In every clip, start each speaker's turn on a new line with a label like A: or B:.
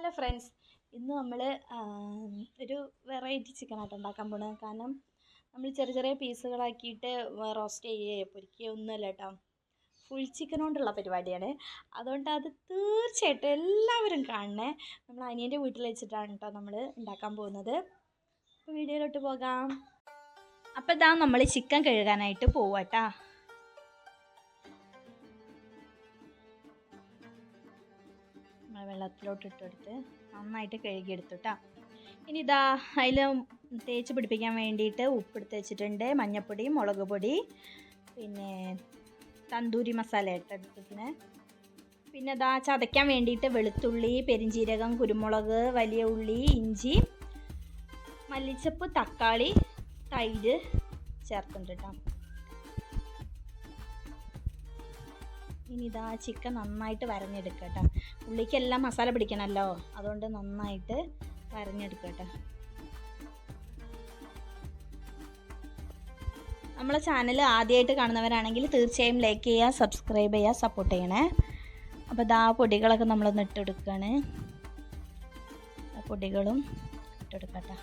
A: Hello friends, ഇന്ന് നമ്മൾ ഒരു വെറൈറ്റി ചിക്കനായിട്ട് ഉണ്ടാക്കാൻ പോകുന്നത്. കാരണം നമ്മൾ ചെറിയ ചെറിയ പീസുകളാക്കിയിട്ട് റോസ്റ്റ് ചെയ്യുകയോ പൊരിക്കുകയോ ഒന്നുമല്ല കേട്ടോ. ഫുൾ ചിക്കൻ കൊണ്ടുള്ള പരിപാടിയാണ്. അതുകൊണ്ട് അത് തീർച്ചയായിട്ടും എല്ലാവരും കാണണേ. നമ്മൾ അനിയൻ്റെ വീട്ടിൽ വെച്ചിട്ടാണ് കേട്ടോ നമ്മൾ ഉണ്ടാക്കാൻ പോകുന്നത്. അപ്പോൾ വീഡിയോയിലോട്ട് പോകാം. അപ്പോൾ ഇതാ നമ്മൾ ചിക്കൻ കഴുകാനായിട്ട് പോവാട്ടോ. വെള്ളത്തിലോട്ട് ഇട്ടെടുത്ത് നന്നായിട്ട് കഴുകിയെടുത്തു കേട്ടോ. ഇനി ഇതാ അതിൽ തേച്ച് പിടിപ്പിക്കാൻ വേണ്ടിയിട്ട് ഉപ്പെടുത്ത് വെച്ചിട്ടുണ്ട്, മഞ്ഞൾപ്പൊടി, മുളക് പൊടി, പിന്നെ തന്തൂരി മസാല ഇട്ടെടുത്തിന്. പിന്നെ ഇതാ ചതയ്ക്കാൻ വേണ്ടിയിട്ട് വെളുത്തുള്ളി, പെരിഞ്ചീരകം, കുരുമുളക്, വലിയ ഉള്ളി, ഇഞ്ചി, മല്ലിച്ചപ്പ്, തക്കാളി, തൈര് ചേർക്കുന്നുണ്ട് കേട്ടോ. ഇനി ഇതാ ചിക്കൻ നന്നായിട്ട് വരഞ്ഞെടുക്കുക കേട്ടോ. ഉള്ളിക്കെല്ലാം മസാല പിടിക്കണമല്ലോ, അതുകൊണ്ട് നന്നായിട്ട് വരഞ്ഞെടുക്കുക കേട്ടോ. നമ്മളെ ചാനൽ ആദ്യമായിട്ട് കാണുന്നവരാണെങ്കിൽ തീർച്ചയായും ലൈക്ക് ചെയ്യുക, സബ്സ്ക്രൈബ് ചെയ്യുക, സപ്പോർട്ട് ചെയ്യണേ. അപ്പോൾ ഇതാ പൊടികളൊക്കെ നമ്മളൊന്ന് ഇട്ടെടുക്കുകയാണ്. ആ പൊടികളും ഇട്ടെടുക്കട്ടെ.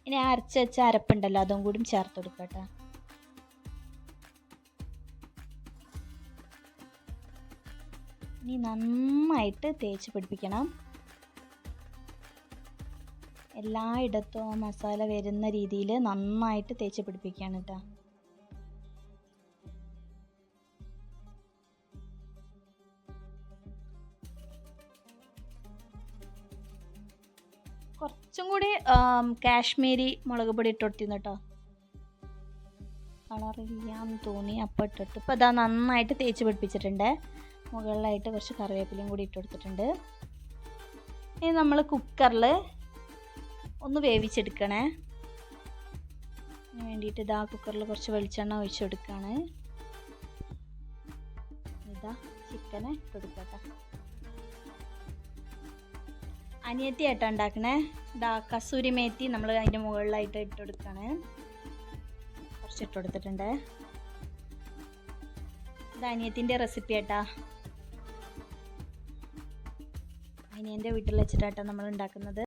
A: ഇനി അരച്ച് വെച്ച അരപ്പുണ്ടല്ലോ, അതും കൂടി ചേർത്ത് കൊടുക്കട്ടെ. ഇനി നന്നായിട്ട് തേച്ച് പിടിപ്പിക്കണം. എല്ലായിടത്തും മസാല വരുന്ന രീതിയിൽ നന്നായിട്ട് തേച്ച് പിടിപ്പിക്കണം കേട്ടോ. കുറച്ചും കൂടി കാശ്മീരി മുളക് പൊടി ഇട്ട് കൊടുത്തിരുന്നു കേട്ടോ. കളറില്ലാന്ന് തോന്നി, അപ്പം ഇട്ടിട്ട് ഇപ്പം അതാ നന്നായിട്ട് തേച്ച് പിടിപ്പിച്ചിട്ടുണ്ട്. മുകളിലായിട്ട് കുറച്ച് കറിവേപ്പിലയും കൂടി ഇട്ട് കൊടുത്തിട്ടുണ്ട്. ഇനി നമ്മൾ കുക്കറിൽ ഒന്ന് വേവിച്ചെടുക്കണേ. അതിന് വേണ്ടിയിട്ട് ഇതാ കുക്കറിൽ കുറച്ച് വെളിച്ചെണ്ണ ഒഴിച്ച് കൊടുക്കുകയാണ്. ഇതാ ചിക്കനെ ഇട്ടെടുക്കട്ടെ. അനിയത്തി ആയിട്ടാണ് ഉണ്ടാക്കണേ. ഇതാ കസൂരി മേത്തി നമ്മൾ അതിൻ്റെ മുകളിലായിട്ട് ഇട്ടെടുക്കുകയാണ്. കുറച്ച് ഇട്ടെടുത്തിട്ടുണ്ട്. ഇത് അനിയത്തിൻ്റെ റെസിപ്പി ആട്ടാ. അനിയൻ്റെ വീട്ടിൽ വെച്ചിട്ടാട്ടോ നമ്മൾ ഉണ്ടാക്കുന്നത്.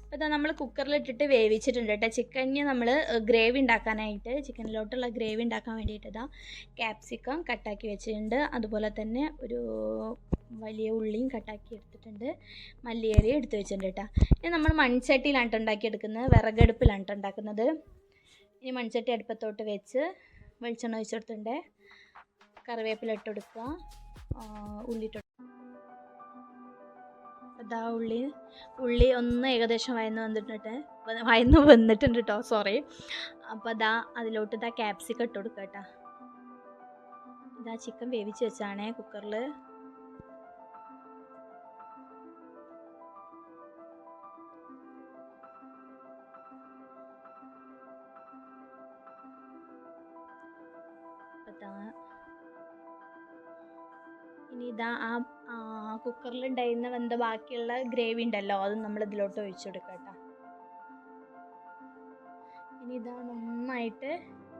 A: അപ്പോൾ ഇതാ നമ്മൾ കുക്കറിലിട്ടിട്ട് വേവിച്ചിട്ടുണ്ട് കേട്ടോ. ചിക്കന് നമ്മൾ ഗ്രേവി ഉണ്ടാക്കാനായിട്ട്, ചിക്കനിലോട്ടുള്ള ഗ്രേവി ഉണ്ടാക്കാൻ വേണ്ടിയിട്ട് ഇതാ ക്യാപ്സിക്കം കട്ടാക്കി വെച്ചിട്ടുണ്ട്. അതുപോലെ തന്നെ ഒരു വലിയ ഉള്ളിയും കട്ടാക്കി എടുത്തിട്ടുണ്ട്. മല്ലിയില എടുത്ത് വെച്ചിട്ടുണ്ട് കേട്ടോ. ഇനി നമ്മൾ മൺചട്ടിയിലാണ് ഉണ്ടാക്കിയെടുക്കുന്നത്, വിറകടുപ്പിലാണ് ഉണ്ടാക്കുന്നത്. ഇനി മൺചട്ടി അടുപ്പത്തോട്ട് വെച്ച് വെളിച്ചെണ്ണ ഒഴിച്ച് കൊടുത്തിട്ടുണ്ട്. കറിവേപ്പില ഇട്ട് കൊടുക്കുക, ഉള്ളി ഇട്ട്. അതാ ഉള്ളി ഒന്ന് ഏകദേശം വയന്ന് വന്നിട്ടുണ്ട് കേട്ടോ, സോറി. അപ്പോൾ അതാ അതിലോട്ട് ഇതാ ക്യാപ്സിക്കം ഇട്ട് കൊടുക്കുക കേട്ടോ. ഇതാ ചിക്കൻ വേവിച്ച് വെച്ചാണേ കുക്കറിൽ. ഇനി ഇതാ ആ കുക്കറിലുണ്ടായിരുന്ന വെന്ത ബാക്കിയുള്ള ഗ്രേവി ഉണ്ടല്ലോ, അത് നമ്മൾ ഇതിലോട്ട് ഒഴിച്ചു കൊടുക്കാം കേട്ടോ. ഇനി ഇതാ നന്നായിട്ട്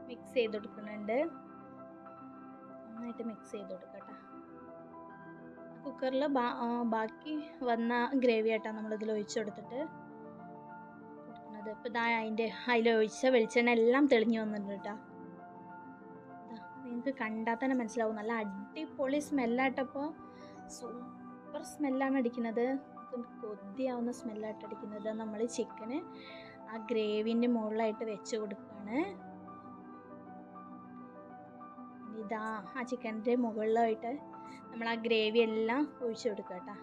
A: മിക്സ് ചെയ്ത് കൊടുക്കുന്നുണ്ട്. നന്നായിട്ട് മിക്സ് ചെയ്ത് കൊടുക്കട്ടെ. കുക്കറിൽ ബാക്കി വന്ന ഗ്രേവി ആയിട്ടാണ് നമ്മളിതിൽ ഒഴിച്ചു കൊടുത്തിട്ട് കൊടുക്കുന്നത്. ഇപ്പോൾ ഇതാ അതിലൊഴിച്ച വെളിച്ചെണ്ണ എല്ലാം തെളിഞ്ഞു വന്നിട്ടുണ്ട് കേട്ടോ. നിങ്ങൾക്ക് കണ്ടാൽ തന്നെ മനസ്സിലാവും, നല്ല അടിപൊളി സ്മെല്ലായിട്ടപ്പോൾ. സൂപ്പർ സ്മെല്ലാണ് അടിക്കുന്നത്, കൊതിയാവുന്ന സ്മെല്ലായിട്ട് അടിക്കുന്നത്. നമ്മൾ ചിക്കന് ആ ഗ്രേവിൻ്റെ മുകളിലായിട്ട് വെച്ച് കൊടുക്കുകയാണ്. ഇതാ ആ ചിക്കൻ്റെ മുകളിലായിട്ട് നമ്മൾ ആ ഗ്രേവി എല്ലാം ഒഴിച്ചു കൊടുക്കുക കേട്ടോ.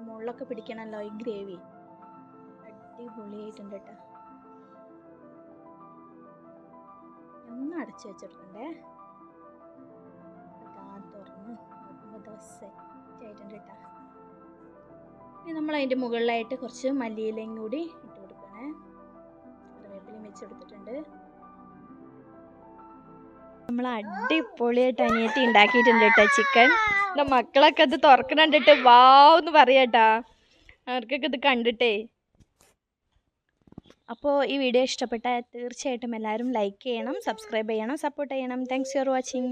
A: മുകളിലൊക്കെ പിടിക്കണമല്ലോ ഈ ഗ്രേവി. അടിപൊളിയായിട്ടുണ്ട് കേട്ടോ. ഒന്ന് അടച്ചു വെച്ചെടുക്കണ്ടേ. തുറന്ന് നോക്കുമ്പോൾ സെറ്റ് ആയിട്ടുണ്ട് കേട്ടോ. ഇനി നമ്മൾ അതിൻ്റെ മുകളിലായിട്ട് കുറച്ച് മല്ലിയിലയും കൂടി ഇട്ട് കൊടുക്കണേ. കറിവേപ്പിലയും വെച്ചെടുത്തിട്ടുണ്ട്. നമ്മൾ അടിപൊളിയായിട്ട് അനിയത്തി ഉണ്ടാക്കിയിട്ടുണ്ട് കേട്ടോ ചിക്കൻ. എൻ്റെ മക്കളൊക്കെ അത് തുറക്കണ കണ്ടിട്ട് വാവെന്ന് പറയാട്ടാ. അവർക്കൊക്കെ ഇത് കണ്ടിട്ടേ അപ്പോൾ ഈ വീഡിയോ ഇഷ്ടപ്പെട്ടാൽ തീർച്ചയായിട്ടും എല്ലാവരും ലൈക്ക് ചെയ്യണം, സബ്സ്ക്രൈബ് ചെയ്യണം, സപ്പോർട്ട് ചെയ്യണം. Thanks for watching.